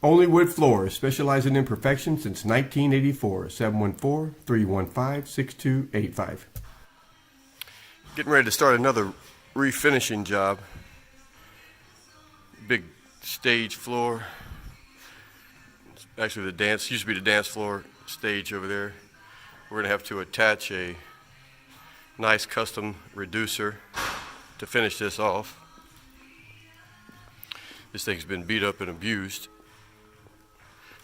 OnlyWoodFloors, specializing in perfection since 1984. 714-315-6285. Getting ready to start another refinishing job. Big stage floor. Actually, used to be the dance floor stage over there. We're going to have to attach a nice custom reducer to finish this off. This thing's been beat up and abused.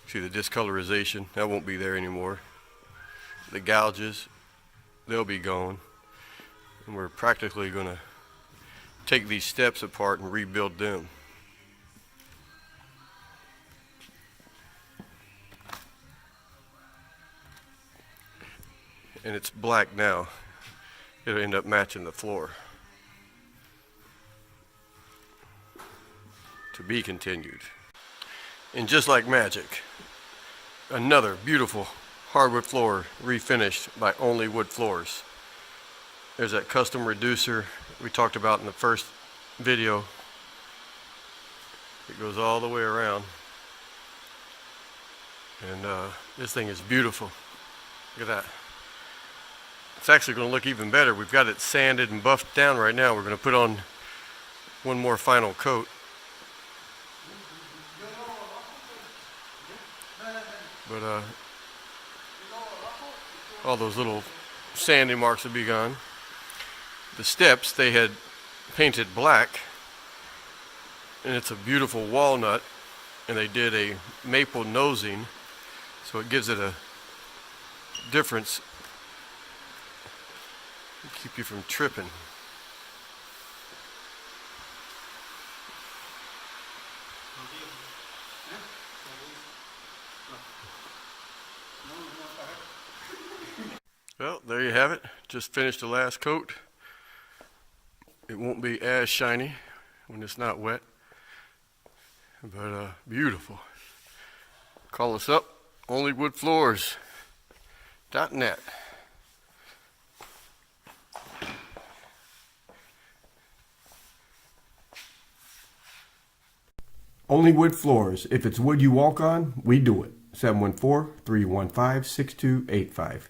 See the discolorization, that won't be there anymore. The gouges, they'll be gone. And we're practically going to take these steps apart and rebuild them. And it's black now. It'll end up matching the floor. To be continued. And just like magic, another beautiful hardwood floor refinished by OnlyWoodFloors. There's that custom reducer we talked about in the first video. It goes all the way around. And this thing is beautiful. Look at that. It's actually going to look even better. We've got it sanded and buffed down right now. We're going to put on one more final coat. But all those little sanding marks will be gone. The steps they had painted black, and it's a beautiful walnut, and they did a maple nosing, so it gives it a difference. Keep you from tripping. Well, there you have it. Just finished the last coat. It won't be as shiny when it's not wet, but beautiful. Call us up, OnlyWoodFloors.net. OnlyWoodFloors. If it's wood you walk on, we do it. 714-315-6285.